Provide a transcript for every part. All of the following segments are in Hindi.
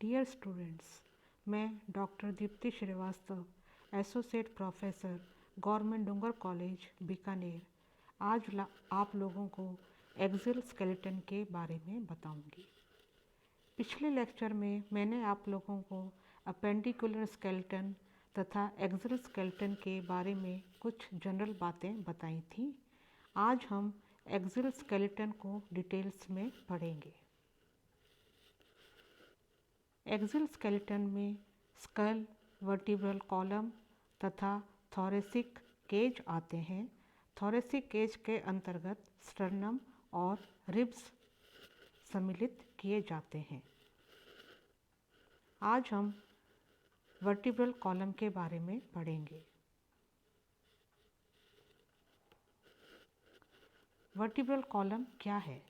डियर स्टूडेंट्स, मैं doctor Deepti Srivastava, associate professor, government Dungar college Bikaner, आज आप लोगों को एक्सियल स्केलेटन के बारे में बताऊंगी। पिछले लेक्चर में मैंने आप लोगों को अपेंडिकुलर स्केलेटन तथा एक्सियल स्केलेटन के बारे में कुछ जनरल बातें बताई थी। आज हम एक्सियल स्केलेटन को डिटेल्स में पढ़ेंगे। एक्सियल स्केलेटन में स्कल, वर्टिब्रल कॉलम तथा थोरेसिक केज आते हैं। थोरेसिक केज के अंतर्गत स्टर्नम और रिब्स सम्मिलित किए जाते हैं। आज हम वर्टिब्रल कॉलम के बारे में पढ़ेंगे। वर्टिब्रल कॉलम क्या है?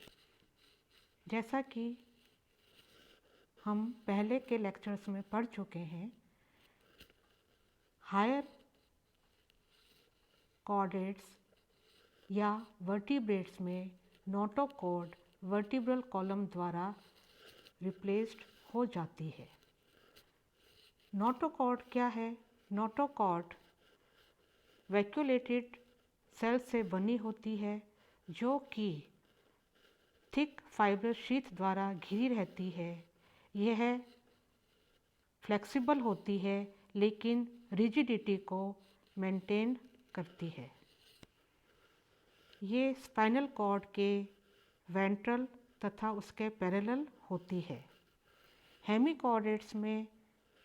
जैसा कि हम पहले के लेक्चर्स में पढ़ चुके हैं, हायर कॉर्डेट्स या वर्टिब्रेट्स में नोटोकॉर्ड वर्टिब्रल कॉलम द्वारा रिप्लेस्ड हो जाती है। नोटोकॉर्ड क्या है? नोटोकॉर्ड वैक्यूलेटेड सेल से बनी होती है जो कि थिक फाइबर शीथ द्वारा घिरी रहती है। यह फ्लेक्सिबल होती है लेकिन रिजिडिटी को मेंटेन करती है। ये स्पाइनल कॉर्ड के वेंट्रल तथा उसके पैरेलल होती है। हेमिकॉर्डेट्स में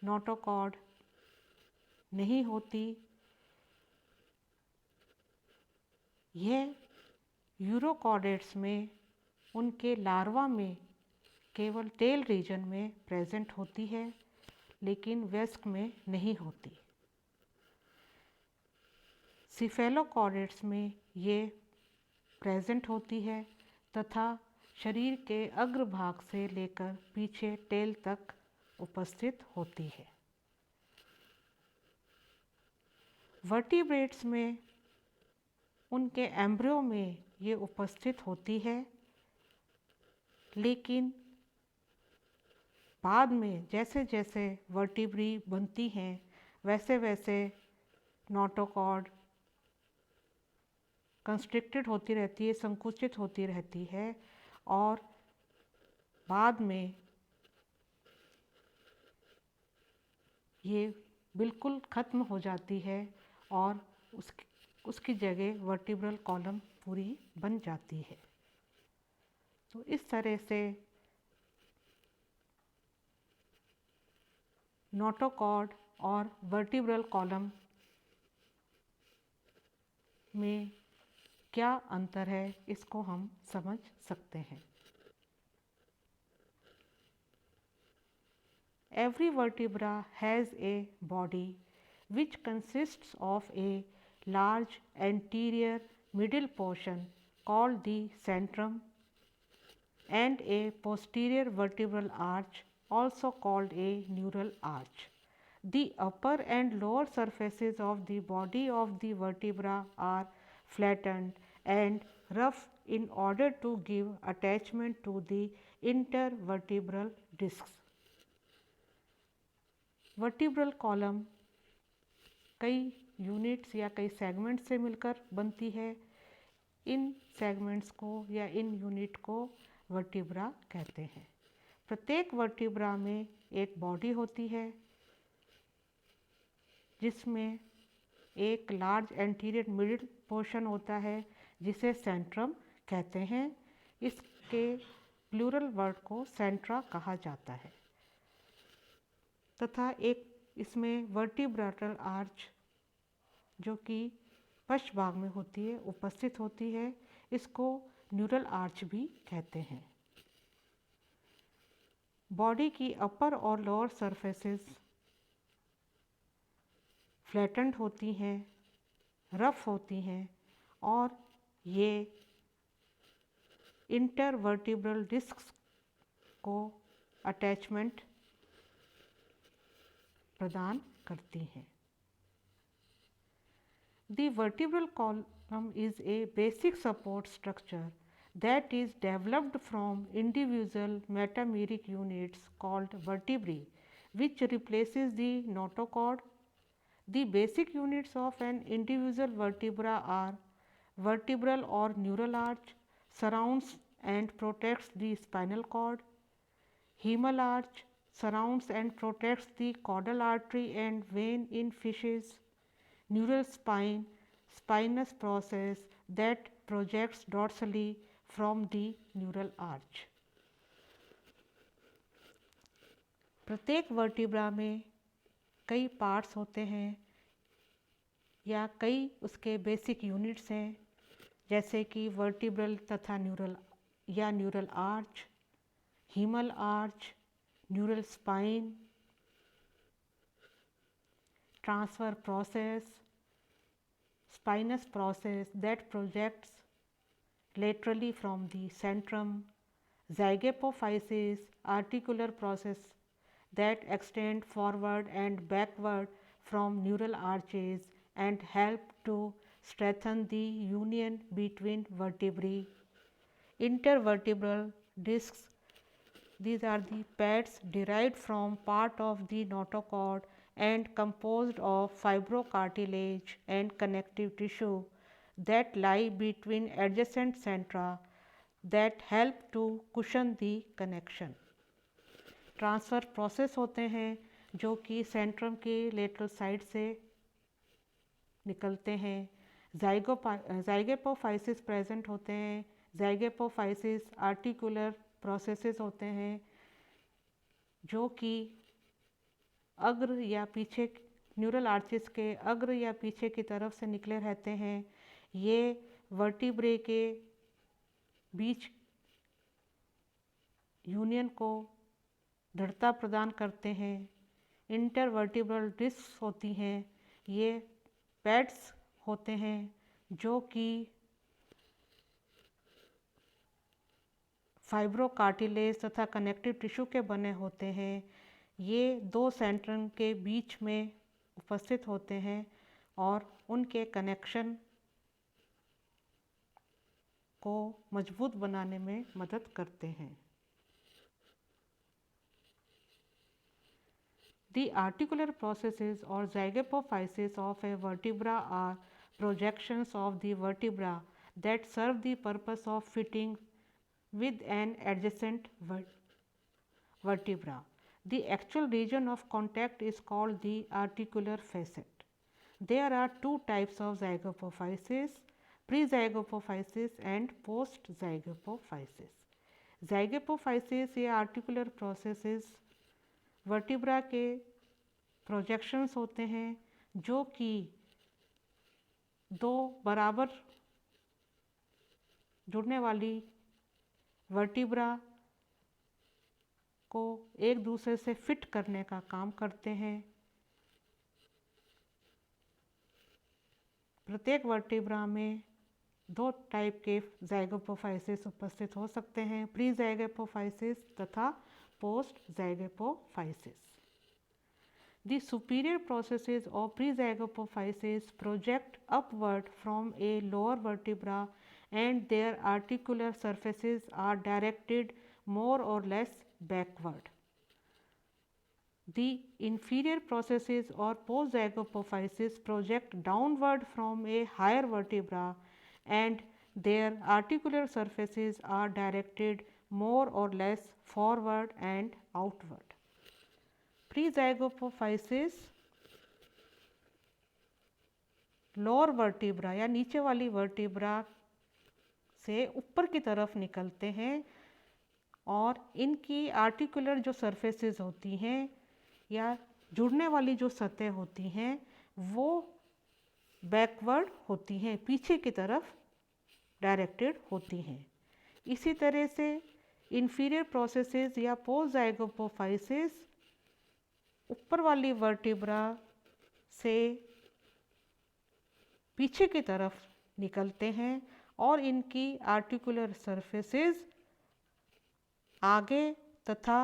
नोटोकॉर्ड नहीं होती। यह यूरोकॉर्डेट्स में उनके लार्वा में केवल टेल रीजन में प्रेजेंट होती है लेकिन वयस्क में नहीं होती। सिफेलोकॉर्डेट्स में ये प्रेजेंट होती है तथा शरीर के अग्रभाग से लेकर पीछे टेल तक उपस्थित होती है। वर्टिब्रेट्स में उनके एम्ब्रियो में ये उपस्थित होती है लेकिन बाद में जैसे जैसे वर्टिब्री बनती हैं वैसे वैसे नोटोकॉर्ड कंस्ट्रिक्टेड होती रहती है, संकुचित होती रहती है और बाद में ये बिल्कुल ख़त्म हो जाती है और उसकी जगह वर्टिब्रल कॉलम पूरी बन जाती है। तो इस तरह से नोटोकॉर्ड और वर्टिब्रल कॉलम में क्या अंतर है इसको हम समझ सकते हैं। Every vertebra has a body which consists of a large anterior middle portion called the centrum and a posterior vertebral arch also called a neural arch. The upper and lower surfaces of the body of the vertebra are flattened and rough in order to give attachment to the intervertebral discs. Vertebral column कई यूनिट्स या कई सेगमेंट्स से मिलकर बनती है। इन सेगमेंट्स को या इन यूनिट को वर्टिब्रा कहते हैं। प्रत्येक वर्टिब्रा में एक बॉडी होती है जिसमें एक लार्ज एंटीरियर मिडिल पोर्शन होता है जिसे सेंट्रम कहते हैं। इसके प्लूरल वर्ड को सेंट्रा कहा जाता है तथा एक इसमें वर्टिब्रेटल आर्च जो कि पश्च भाग में होती है उपस्थित होती है। इसको न्यूरल आर्च भी कहते हैं। बॉडी की अपर और लोअर सरफेसेस फ्लैटेंड होती हैं, रफ होती हैं और ये इंटरवर्टिब्रल डिस्क्स को अटैचमेंट प्रदान करती हैं। The vertebral column is a basic support structure that is developed from individual metameric units called vertebrae, which replaces the notochord. The basic units of an individual vertebra are vertebral or neural arch, surrounds and protects the spinal cord; hemal arch surrounds and protects the caudal artery and vein in fishes; neural spine, spinous process that projects dorsally from the neural arch. प्रत्येक वर्टिब्रा में कई पार्ट्स होते हैं या कई उसके बेसिक यूनिट्स हैं, जैसे कि वर्टिब्रल तथा न्यूरल या neural arch, haemal arch, neural spine, transfer process, spinous process that projects laterally from the centrum; zygapophysis, articular process that extend forward and backward from neural arches and help to strengthen the union between vertebrae; intervertebral discs, these are the pads derived from part of the notochord and composed of fibrocartilage and connective tissue that lie between adjacent centra that help to cushion the connection. Transfer process होते हैं जो कि सेंट्रम के लेटरल साइड से निकलते हैं। ज़ाइगोपोफाइसिस प्रेजेंट होते हैं। ज़ाइगोपोफाइसिस आर्टिकुलर प्रोसेसेस होते हैं जो कि अग्र या पीछे न्यूरल आर्चिस के अग्र या पीछे की तरफ से निकले रहते हैं। ये वर्टिब्रे के बीच यूनियन को दृढ़ता प्रदान करते हैं। इंटरवर्टिब्रल डिस्क होती हैं, ये पैड्स होते हैं जो कि फाइब्रोकार्टिलेज तथा कनेक्टिव टिश्यू के बने होते हैं। ये दो सेंट्रम के बीच में उपस्थित होते हैं और उनके कनेक्शन को मजबूत बनाने में मदद करते हैं। The articular processes or zygapophysis of a vertebra are projections of the vertebra that serve the purpose of fitting with an adjacent vertebra. The actual region of contact is called the articular facet. There are two types of zygapophysis: pre-zygapophysis and post-zygapophysis. Zygapophysis या articular processes वर्टिब्रा के प्रोजेक्शंस होते हैं जो कि दो बराबर जुड़ने वाली वर्टिब्रा को एक दूसरे से फिट करने का काम करते हैं। प्रत्येक वर्टिब्रा में दो टाइप के ज़ाइगोपोफाइसिस उपस्थित हो सकते हैं: प्री ज़ाइगोपोफाइसिस तथा post zygapophysis. The superior processes of pre-zygapophysis project upward from a lower vertebra and their articular surfaces are directed more or less backward. The inferior processes or post-zygapophysis project downward from a higher vertebra and their articular surfaces are directed more or less forward and outward. Pre-zygapophysis lower vertebra या नीचे वाली वर्टिब्रा से ऊपर की तरफ निकलते हैं और इनकी आर्टिकुलर जो सरफेसेस होती हैं या जुड़ने वाली जो सतह होती हैं वो बैकवर्ड होती हैं, पीछे की तरफ डायरेक्टेड होती हैं। इसी तरह से इन्फीरियर प्रोसेसेस या पोस्ट ज़ाइगोपोफाइसिस ऊपर वाली वर्टिब्रा से पीछे की तरफ निकलते हैं और इनकी आर्टिकुलर सरफेसेस आगे तथा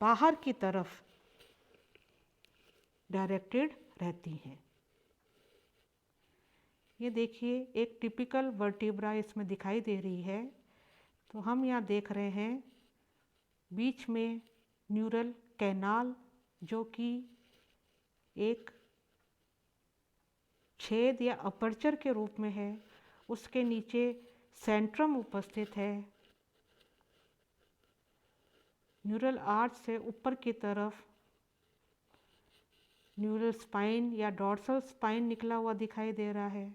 बाहर की तरफ डायरेक्टेड रहती हैं। ये देखिए एक टिपिकल वर्टिब्रा इसमें दिखाई दे रही है। तो हम यहाँ देख रहे हैं बीच में न्यूरल कैनाल जो कि एक छेद या अपर्चर के रूप में है। उसके नीचे सेंट्रम उपस्थित है। न्यूरल आर्च से ऊपर की तरफ न्यूरल स्पाइन या डॉर्सल स्पाइन निकला हुआ दिखाई दे रहा है।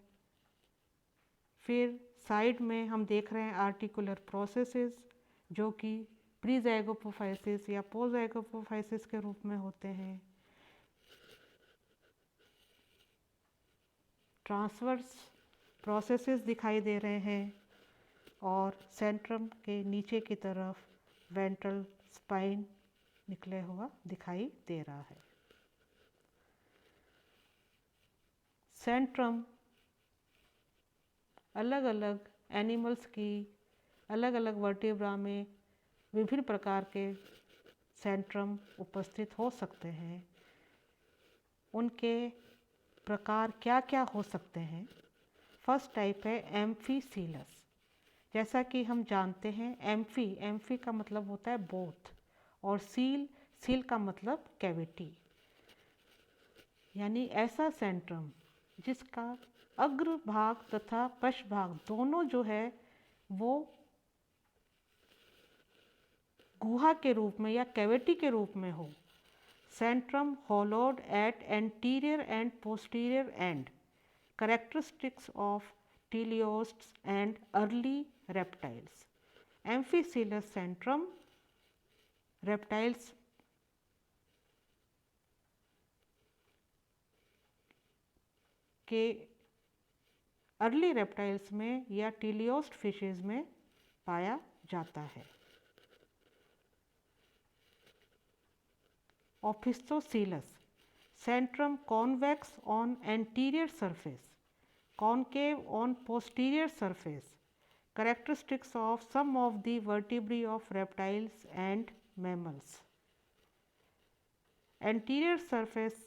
फिर साइड में हम देख रहे हैं आर्टिकुलर प्रोसेसेस जो कि प्रीज़ाइगोपोफाइसिस या पोस्टज़ाइगोपोफाइसिस के रूप में होते हैं। ट्रांसवर्स प्रोसेसेस दिखाई दे रहे हैं और सेंट्रम के नीचे की तरफ वेंट्रल स्पाइन निकले हुआ दिखाई दे रहा है। सेंट्रम अलग अलग एनिमल्स की अलग अलग वर्टिब्रा में विभिन्न प्रकार के सेंट्रम उपस्थित हो सकते हैं। उनके प्रकार क्या क्या हो सकते हैं? फर्स्ट टाइप है एम्फीसीलस। जैसा कि हम जानते हैं एम्फी का मतलब होता है बोथ, और सील का मतलब कैविटी, यानी ऐसा सेंट्रम जिसका अग्र भाग तथा पश्च भाग दोनों जो है वो गुहा के रूप में या कैविटी के रूप में हो। Centrum hollowed at anterior and posterior end, characteristics of teleosts and early reptiles. Amphicoelous centrum reptiles के अर्ली रेप्टाइल्स में या टीलियोस्ट फिशेज में पाया जाता है। Opisthocoelous centrum convex on anterior surface, concave on posterior surface, characteristics of some of the vertebrae of reptiles and mammals. Anterior surface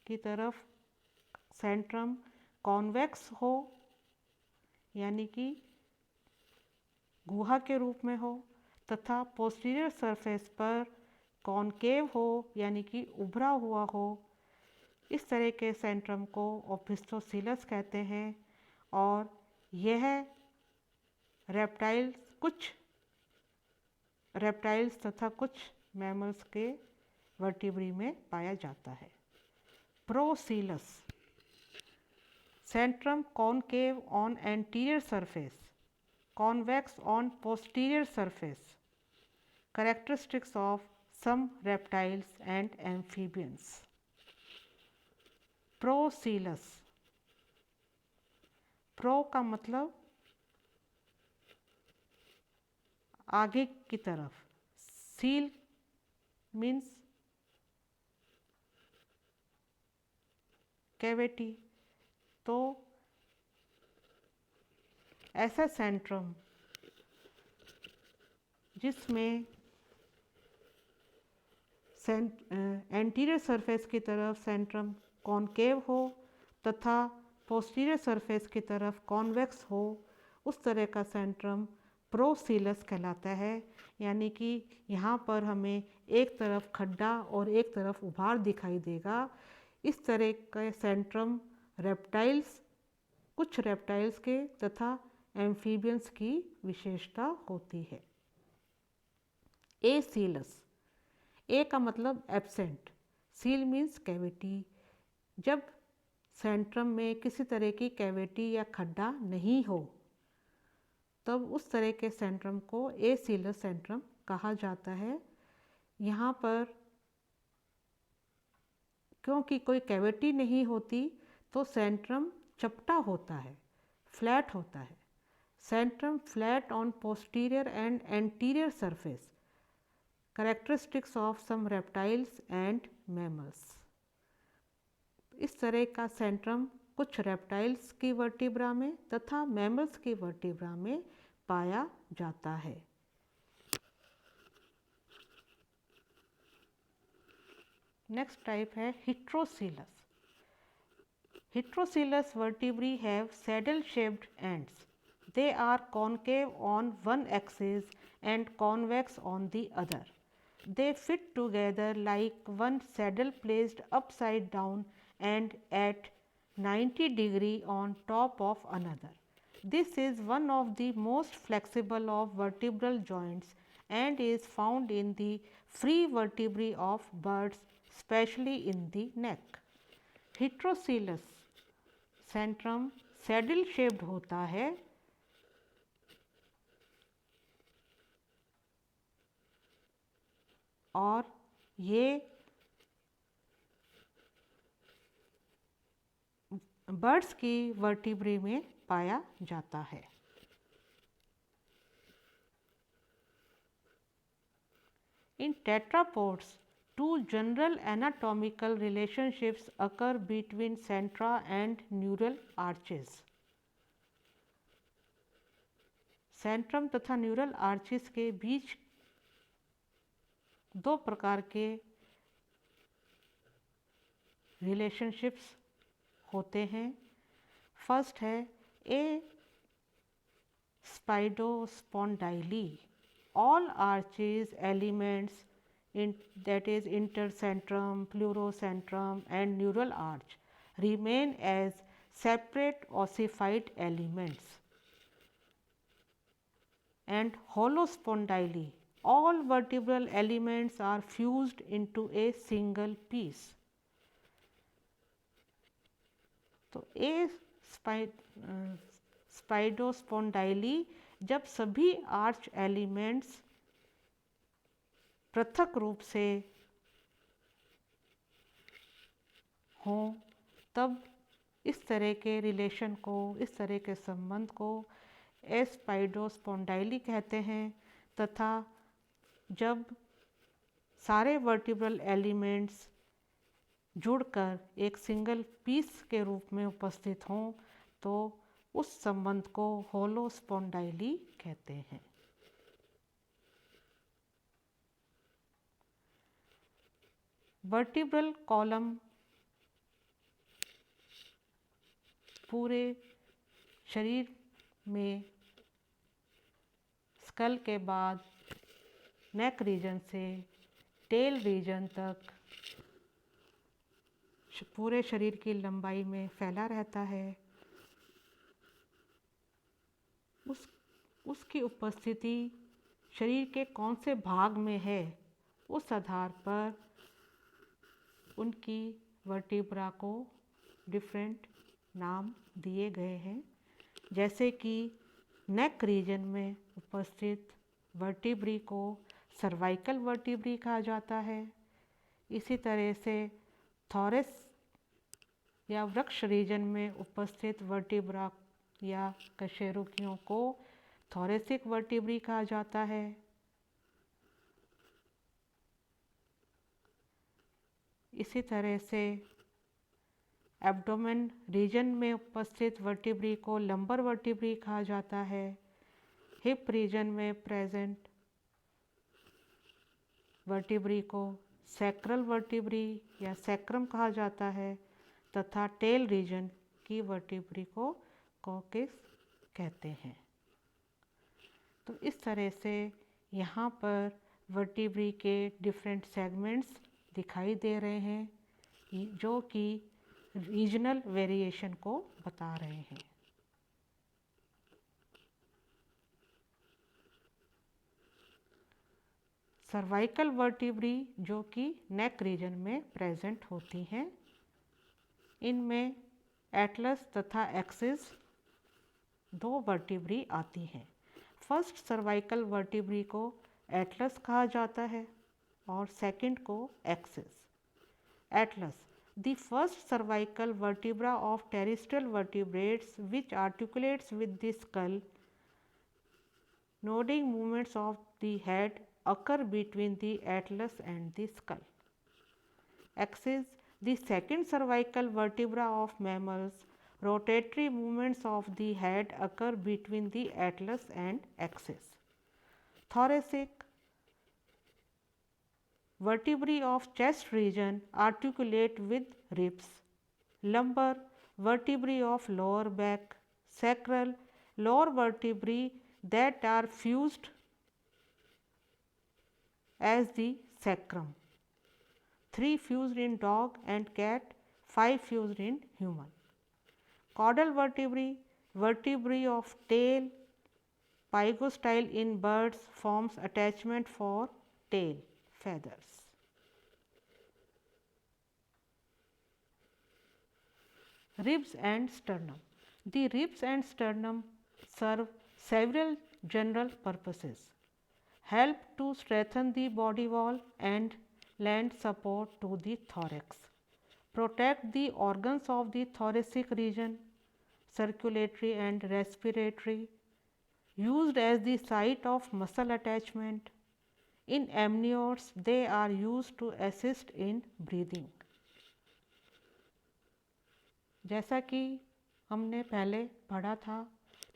की तरफ सेंट्रम कॉन्वेक्स हो यानी कि गुहा के रूप में हो, तथा पोस्टीरियर सरफेस पर कॉनकेव हो यानी कि उभरा हुआ हो। इस तरह के सेंट्रम को ओफिस्टोसीलस कहते हैं। और यह कुछ रेप्टाइल्स तथा कुछ मैमल्स के वर्टिब्री में पाया जाता है। Procoelous centrum concave on anterior surface, convex on posterior surface, characteristics of some reptiles and amphibians. Procoelous, pro का मतलब आगे की तरफ, सील मीन्स कैविटी। तो ऐसा सेंट्रम जिसमें एंटीरियर सरफेस की तरफ सेंट्रम कॉनकेव हो तथा पोस्टीरियर सरफेस की तरफ कॉन्वेक्स हो, उस तरह का सेंट्रम प्रोसीलस कहलाता है। यानी कि यहाँ पर हमें एक तरफ खड्डा और एक तरफ उभार दिखाई देगा। इस तरह के सेंट्रम कुछ रेप्टाइल्स के तथा एम्फीबियंस की विशेषता होती है। एसीलस, ए का मतलब एब्सेंट, सील मीन्स कैविटी। जब सेंट्रम में किसी तरह की कैविटी या खड्डा नहीं हो तब उस तरह के सेंट्रम को एसीलस सेंट्रम कहा जाता है। यहाँ पर क्योंकि कोई कैविटी नहीं होती तो सेंट्रम चपटा होता है, फ्लैट होता है। Centrum flat on posterior and anterior surface, characteristics of some reptiles and mammals. इस तरह का सेंट्रम कुछ रेप्टाइल्स की वर्टिब्रा में तथा मैमल्स की वर्टिब्रा में पाया जाता है। नेक्स्ट टाइप है हिट्रोसीलस। Heterocoelous vertebrae have saddle-shaped ends. They are concave on one axis and convex on the other. They fit together like one saddle placed upside down and at 90° on top of another. This is one of the most flexible of vertebral joints and is found in the free vertebrae of birds, especially in the neck. Heterocoelous Centrum saddle shaped होता है और ये बर्ड्स की वर्टिब्रे में पाया जाता है। In tetrapods, two general anatomical relationships occur between centra and neural arches. Centrum तथा न्यूरल आर्चिस के बीच दो प्रकार के रिलेशनशिप्स होते हैं। फर्स्ट है ए स्पाइडोस्पॉन्डाइली, all arches elements that is intercentrum, plurocentrum and neural arch remain as separate ossified elements. And holospondyli, all vertebral elements are fused into a single piece. तो ए स्पाइडोस्पॉन्डाइली जब सभी आर्च एलिमेंट्स पृथक रूप से हों तब इस तरह के रिलेशन को, इस तरह के संबंध को स्पाइडोस्पॉन्डाइली कहते हैं। तथा जब सारे वर्टिब्रल एलिमेंट्स जुड़कर एक सिंगल पीस के रूप में उपस्थित हों तो उस संबंध को होलोस्पॉन्डाइली कहते हैं। वर्टिब्रल कॉलम पूरे शरीर में स्कल के बाद नेक रीजन से टेल रीजन तक पूरे शरीर की लंबाई में फैला रहता है। उसकी उपस्थिति शरीर के कौन से भाग में है उस आधार पर उनकी वर्टिब्रा को डिफरेंट नाम दिए गए हैं। जैसे कि नेक रीजन में उपस्थित वर्टिब्री को सर्वाइकल वर्टिब्री कहा जाता है। इसी तरह से थॉरस या वृक्ष रीजन में उपस्थित वर्टिब्रा या कशेरुकियों को थोरेसिक वर्टिब्री कहा जाता है। इसी तरह से एब्डोमेन रीजन में उपस्थित वर्टिब्री को लंबर वर्टिब्री कहा जाता है। हिप रीजन में प्रेजेंट वर्टिब्री को सैक्रल वर्टिब्री या सैक्रम कहा जाता है तथा टेल रीजन की वर्टिब्री को कॉक्सिस कहते हैं। तो इस तरह से यहाँ पर वर्टिब्री के डिफरेंट सेगमेंट्स दिखाई दे रहे हैं जो कि रीजनल वेरिएशन को बता रहे हैं। सर्वाइकल वर्टिब्री जो कि नेक रीजन में प्रेजेंट होती हैं, इनमें एटलस तथा एक्सिस दो वर्टिब्री आती हैं। फर्स्ट सर्वाइकल वर्टिब्री को एटलस कहा जाता है और सेकंड को axis. Atlas, the first cervical vertebra of terrestrial vertebrates which articulates with the skull, nodding movements of the head occur between the atlas and the skull. Axis, the second cervical vertebra of mammals, rotatory movements of the head occur between the atlas and axis. Thoracic, vertebrae of chest region articulate with ribs. Lumbar, vertebrae of lower back, sacral, lower vertebrae that are fused as the sacrum. 3 fused in dog and cat, 5 fused in human. Caudal vertebrae, vertebrae of tail, pygostyle in birds forms attachment for tail feathers. Ribs and sternum. The ribs and sternum serve several general purposes. Help to strengthen the body wall and lend support to the thorax. Protect the organs of the thoracic region, circulatory and respiratory. Used as the site of muscle attachment. In amniotes, they are used to assist in breathing. जैसा कि हमने पहले पढ़ा था,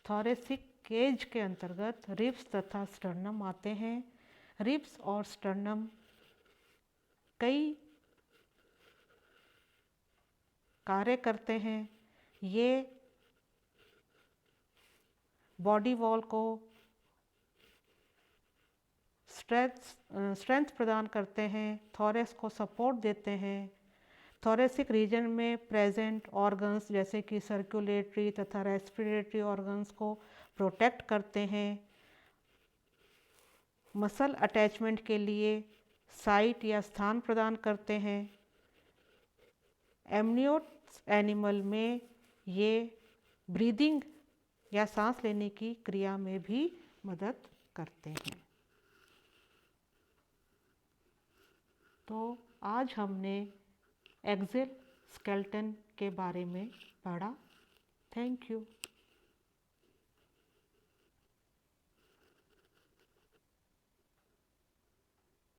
थोरेसिक केज के अंतर्गत रिब्स तथा स्टर्नम आते हैं। रिब्स और स्टर्नम कई कार्य करते हैं। ये बॉडी वॉल को स्ट्रेंथ प्रदान करते हैं, थोरेक्स को सपोर्ट देते हैं। थोरेसिक रीजन में प्रेजेंट ऑर्गन्स जैसे कि सर्कुलेटरी तथा रेस्पिरेटरी ऑर्गन्स को प्रोटेक्ट करते हैं। मसल अटैचमेंट के लिए साइट या स्थान प्रदान करते हैं। एमनियोट्स एनिमल में ये ब्रीदिंग या सांस लेने की क्रिया में भी मदद करते हैं। तो आज हमने एक्सियल स्केलेटन के बारे में पढ़ा। Thank you.